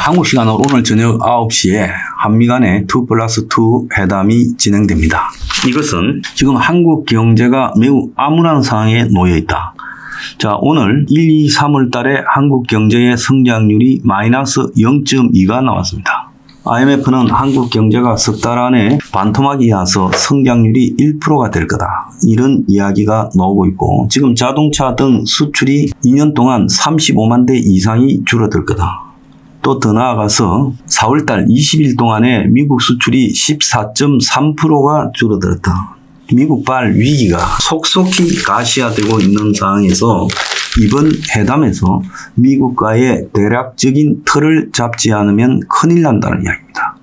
한국 시간으로 오늘 저녁 9시에 한미 간의 2+2 회담이 진행됩니다. 이것은 지금 한국 경제가 매우 암울한 상황에 놓여 있다. 자, 오늘 1, 2, 3월 달에 한국 경제의 성장률이 마이너스 0.2가 나왔습니다. IMF는 한국 경제가 석 달 안에 반토막이 와서 성장률이 1%가 될 거다. 이런 이야기가 나오고 있고, 지금 자동차 등 수출이 2년 동안 35만 대 이상이 줄어들 거다. 또 더 나아가서 4월달 20일 동안에 미국 수출이 14.3%가 줄어들었다. 미국발 위기가 속속히 가시화되고 있는 상황에서 이번 회담에서 미국과의 대략적인 틀을 잡지 않으면 큰일 난다는 이야기입니다.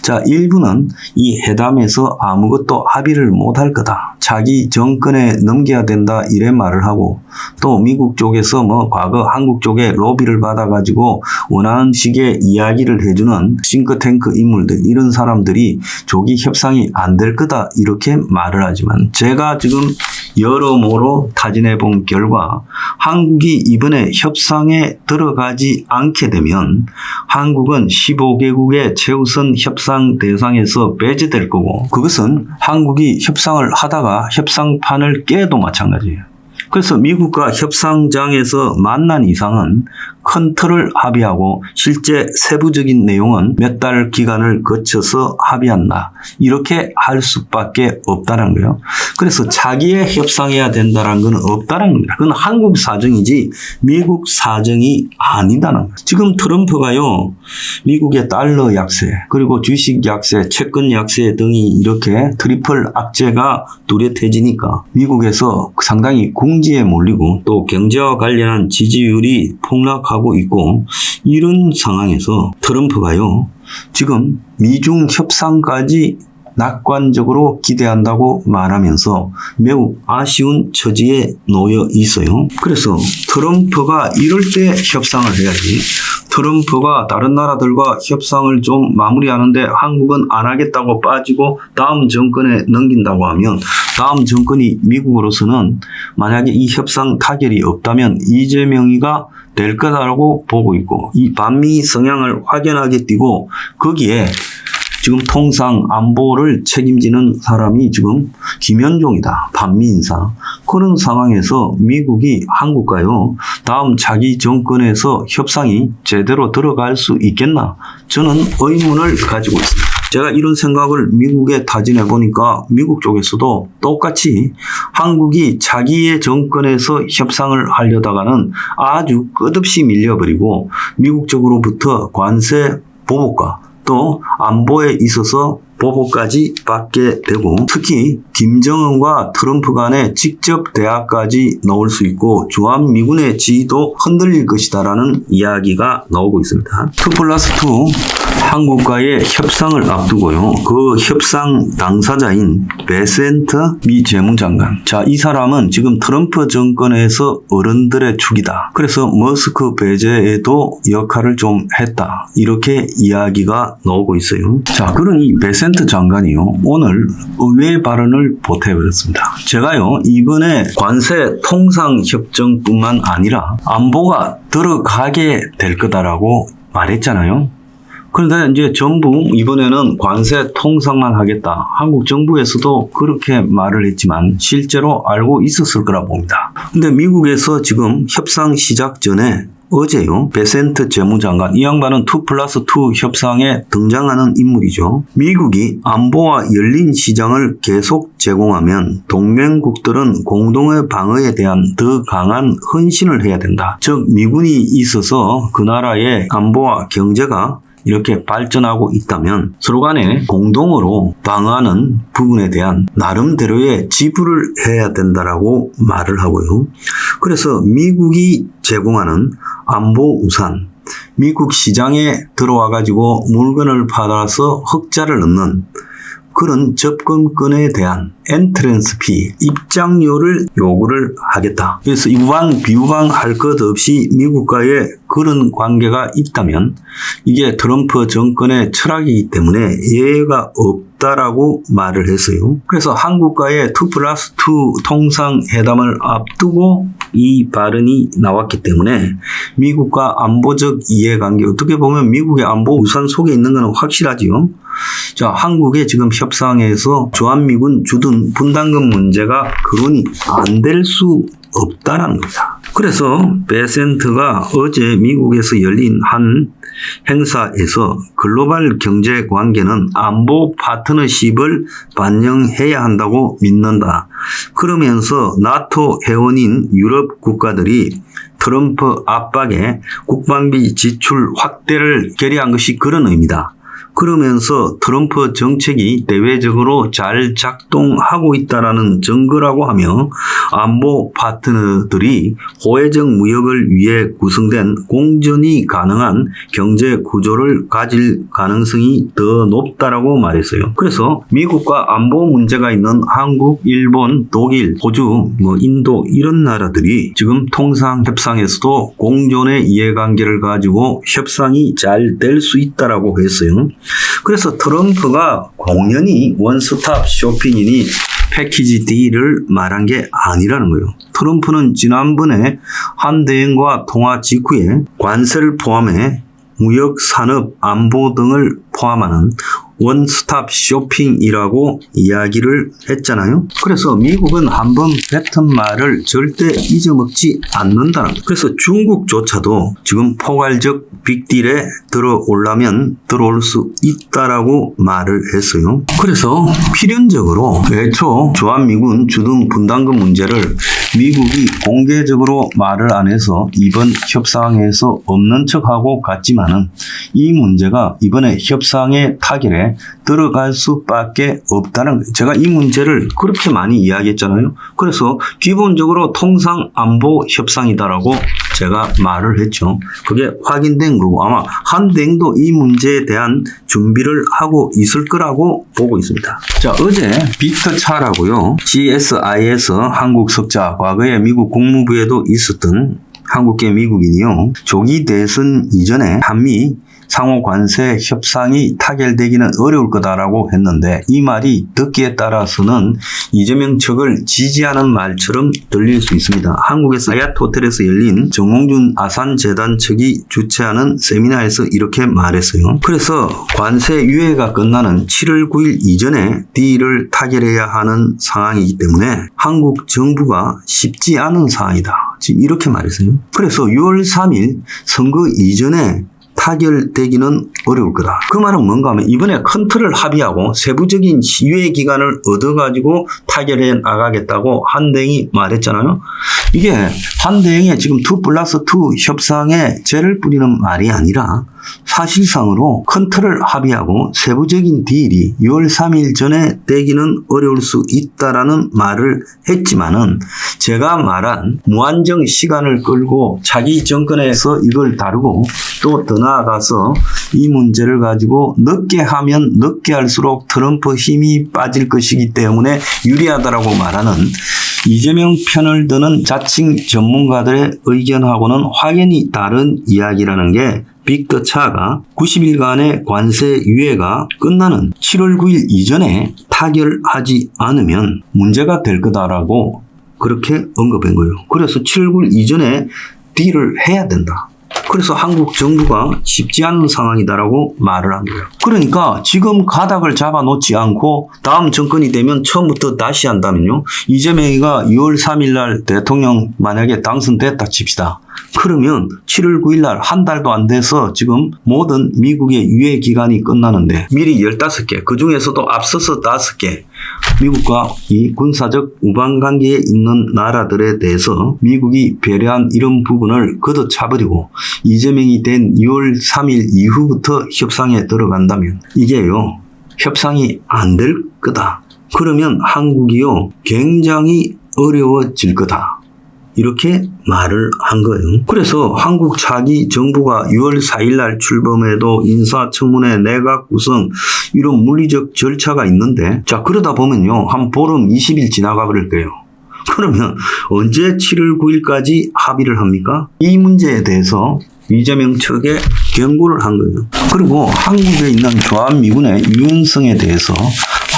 자, 일부는 이 회담에서 아무것도 합의를 못할 거다. 자기 정권에 넘겨야 된다. 이래 말을 하고, 또 미국 쪽에서 과거 한국 쪽에 로비를 받아가지고 원하는 식의 이야기를 해주는 싱크탱크 인물들, 이런 사람들이 조기 협상이 안 될 거다. 이렇게 말을 하지만, 제가 지금 여러모로 타진해 본 결과 한국이 이번에 협상에 들어가지 않게 되면 한국은 15개국의 최우선 협상 대상에서 배제될 거고, 그것은 한국이 협상을 하다가 협상판을 깨도 마찬가지예요. 그래서 미국과 협상장에서 만난 이상은 큰 틀을 합의하고 실제 세부적인 내용은 몇 달 기간을 거쳐서 합의한다. 이렇게 할 수밖에 없다는 거예요. 그래서 자기의 협상해야 된다는 건 없다는 겁니다. 그건 한국 사정이지 미국 사정이 아니다는 거예요. 지금 트럼프가요, 미국의 달러 약세, 그리고 주식 약세, 채권 약세 등이 이렇게 트리플 악재가 뚜렷해지니까 미국에서 상당히 궁지에 몰리고 또 경제와 관련한 지지율이 폭락하고 있고, 이런 상황에서 트럼프가요, 지금 미중 협상까지 낙관적으로 기대한다고 말하면서 매우 아쉬운 처지에 놓여 있어요. 그래서 트럼프가 이럴 때 협상을 해야지, 트럼프가 다른 나라들과 협상을 좀 마무리하는데 한국은 안 하겠다고 빠지고 다음 정권에 넘긴다고 하면, 다음 정권이 미국으로서는 만약에 이 협상 타결이 없다면 이재명이가 될 거다라고 보고 있고, 이 반미 성향을 확연하게 띠고 거기에 지금 통상 안보를 책임지는 사람이 지금 김현종이다. 반미 인사. 그런 상황에서 미국이 한국과요, 다음 자기 정권에서 협상이 제대로 들어갈 수 있겠나? 저는 의문을 가지고 있습니다. 제가 이런 생각을 미국에 타진해 보니까 미국 쪽에서도 똑같이 한국이 자기의 정권에서 협상을 하려다가는 아주 끝없이 밀려버리고 미국 쪽으로부터 관세 보복과 또 안보에 있어서 보복까지 받게 되고, 특히 김정은과 트럼프 간의 직접 대화까지 나올 수 있고 주한미군의 지위도 흔들릴 것이다라는 이야기가 나오고 있습니다. 2+2 한국과의 협상을 앞두고요, 그 협상 당사자인 베센트 미 재무장관, 자, 이 사람은 지금 트럼프 정권에서 어른들의 축이다. 그래서 머스크 배제에도 역할을 좀 했다. 이렇게 이야기가 나오고 있어요. 자, 그런 이 베센트 장관이요, 오늘 의외의 발언을 보태버렸습니다. 제가요, 이번에 관세 통상 협정뿐만 아니라 안보가 들어가게 될 거다라고 말했잖아요. 그런데 이제 전부 이번에는 관세 통상만 하겠다. 한국 정부에서도 그렇게 말을 했지만 실제로 알고 있었을 거라 봅니다. 근데 미국에서 지금 협상 시작 전에 어제요, 베센트 재무장관, 이 양반은 2+2 협상에 등장하는 인물이죠. 미국이 안보와 열린 시장을 계속 제공하면 동맹국들은 공동의 방어에 대한 더 강한 헌신을 해야 된다. 즉, 미군이 있어서 그 나라의 안보와 경제가 이렇게 발전하고 있다면 서로 간에 공동으로 방어하는 부분에 대한 나름대로의 지불을 해야 된다라고 말을 하고요. 그래서 미국이 제공하는 안보 우산, 미국 시장에 들어와 가지고 물건을 받아서 흑자를 넣는 그런 접근권에 대한 엔트랜스 피, 입장료를 요구를 하겠다. 그래서 유방, 비유방 할 것 없이 미국과의 그런 관계가 있다면 이게 트럼프 정권의 철학이기 때문에 예외가 없다라고 말을 했어요. 그래서 한국과의 2+2 통상회담을 앞두고 이 발언이 나왔기 때문에 미국과 안보적 이해관계, 어떻게 보면 미국의 안보 우산 속에 있는 것은 확실하지요. 자, 한국의 지금 협상에서 주한미군 주둔 분담금 문제가 거론이 안 될 수 없다라는 겁니다. 그래서 베센트가 어제 미국에서 열린 한 행사에서 글로벌 경제 관계는 안보 파트너십을 반영해야 한다고 믿는다. 그러면서 나토 회원인 유럽 국가들이 트럼프 압박에 국방비 지출 확대를 결의한 것이 그런 의미다. 그러면서 트럼프 정책이 대외적으로 잘 작동하고 있다는 증거라고 하며 안보 파트너들이 호혜적 무역을 위해 구성된 공존이 가능한 경제 구조를 가질 가능성이 더 높다라고 말했어요. 그래서 미국과 안보 문제가 있는 한국, 일본, 독일, 호주, 인도 이런 나라들이 지금 통상협상에서도 공존의 이해관계를 가지고 협상이 잘 될 수 있다라고 했어요. 그래서 트럼프가 공연히 원스톱 쇼핑이니 패키지 딜을 말한 게 아니라는 거예요. 트럼프는 지난번에 한대행과 통화 직후에 관세를 포함해 무역, 산업, 안보 등을 포함하는 원스톱 쇼핑이라고 이야기를 했잖아요. 그래서 미국은 한번 뱉은 말을 절대 잊어먹지 않는다는 거예요. 그래서 중국조차도 지금 포괄적 빅딜에 들어오려면 들어올 수 있다라고 말을 했어요. 그래서 필연적으로 애초 주한미군 주둔 분담금 문제를 미국이 공개적으로 말을 안 해서 이번 협상에서 없는 척하고 갔지만은 이 문제가 이번에 협상의 타결에 들어갈 수밖에 없다는 거예요. 제가 이 문제를 그렇게 많이 이야기했잖아요. 그래서 기본적으로 통상 안보 협상이다라고 제가 말을 했죠. 그게 확인된 거고 아마 한대행도 이 문제에 대한 준비를 하고 있을 거라고 보고 있습니다. 자, 어제 빅터 차라고요. GSI에서 한국 석자, 과거에 미국 국무부에도 있었던 한국계 미국인이요. 조기 대선 이전에 한미 상호 관세 협상이 타결되기는 어려울 거다라고 했는데 이 말이 듣기에 따라서는 이재명 측을 지지하는 말처럼 들릴 수 있습니다. 한국에서 아얏 호텔에서 열린 정몽준 아산재단 측이 주최하는 세미나에서 이렇게 말했어요. 그래서 관세 유예가 끝나는 7월 9일 이전에 딜을 타결해야 하는 상황이기 때문에 한국 정부가 쉽지 않은 상황이다. 지금 이렇게 말했어요. 그래서 6월 3일 선거 이전에 타결되기는 어려울 거다. 그 말은 뭔가 하면 이번에 큰 틀을 합의하고 세부적인 유예 기간을 얻어가지고 타결해 나가겠다고 한대행이 말했잖아요. 이게 한대행의 지금 2+2 협상에 죄를 뿌리는 말이 아니라 사실상으로 큰 틀을 합의하고 세부적인 딜이 6월 3일 전에 되기는 어려울 수 있다라는 말을 했지만은 제가 말한 무한정 시간을 끌고 자기 정권에서 이걸 다루고 또 더 나아가서 이 문제를 가지고 늦게 하면 늦게 할수록 트럼프 힘이 빠질 것이기 때문에 유리하다라고 말하는 이재명 편을 드는 자칭 전문가들의 의견하고는 확연히 다른 이야기라는 게 빅터 차가 90일간의 관세 유예가 끝나는 7월 9일 이전에 타결하지 않으면 문제가 될 거다라고 그렇게 언급한 거예요. 그래서 7월 9일 이전에 딜을 해야 된다. 그래서 한국 정부가 쉽지 않은 상황이다라고 말을 한 거예요. 그러니까 지금 가닥을 잡아놓지 않고 다음 정권이 되면 처음부터 다시 한다면요. 이재명이가 6월 3일 날 대통령 만약에 당선됐다 칩시다. 그러면 7월 9일 날 한 달도 안 돼서 지금 모든 미국의 유예 기간이 끝나는데 미리 15개, 그 중에서도 앞서서 5개 미국과 이 군사적 우방 관계에 있는 나라들에 대해서 미국이 배려한 이런 부분을 걷어차버리고 이재명이 된 6월 3일 이후부터 협상에 들어간다면 이게요, 협상이 안 될 거다. 그러면 한국이요, 굉장히 어려워질 거다. 이렇게 말을 한 거예요. 그래서 한국 차기 정부가 6월 4일 날 출범해도 인사청문회, 내각 구성 이런 물리적 절차가 있는데 자, 그러다 보면요, 한 보름 20일 지나가 버릴 거예요. 그러면 언제 7월 9일까지 합의를 합니까? 이 문제에 대해서 이재명 측에 경고를 한 거예요. 그리고 한국에 있는 주한미군의 유연성에 대해서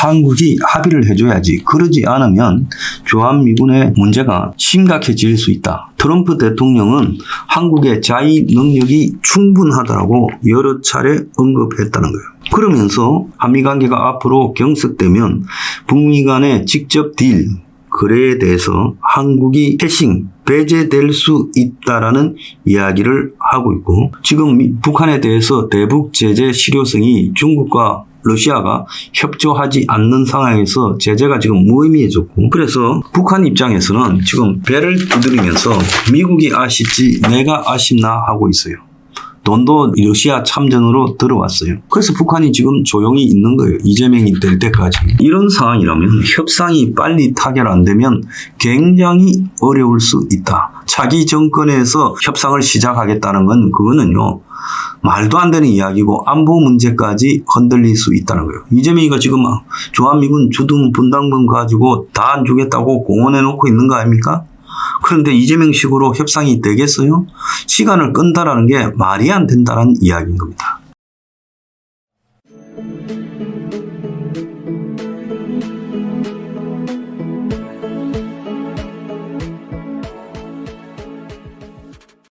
한국이 합의를 해줘야지. 그러지 않으면 주한미군의 문제가 심각해질 수 있다. 트럼프 대통령은 한국의 자위 능력이 충분하다고 여러 차례 언급했다는 거예요. 그러면서 한미관계가 앞으로 경색되면 북미 간의 직접 딜, 거래에 대해서 한국이 패싱, 배제될 수 있다라는 이야기를 하고 있고, 지금 북한에 대해서 대북 제재 실효성이 중국과 러시아가 협조하지 않는 상황에서 제재가 지금 무의미해졌고, 그래서 북한 입장에서는 지금 배를 두드리면서 미국이 아쉽지 내가 아쉽나 하고 있어요. 돈도 러시아 참전으로 들어왔어요. 그래서 북한이 지금 조용히 있는 거예요. 이재명이 될 때까지. 이런 상황이라면 협상이 빨리 타결 안 되면 굉장히 어려울 수 있다. 차기 정권에서 협상을 시작하겠다는 건 그거는요, 말도 안 되는 이야기고 안보 문제까지 흔들릴 수 있다는 거예요. 이재명이가 지금 주한미군 주둔 분담금 가지고 다 안 주겠다고 공언해 놓고 있는 거 아닙니까? 그런데 이재명식으로 협상이 되겠어요? 시간을 끈다라는 게 말이 안 된다는 이야기인 겁니다.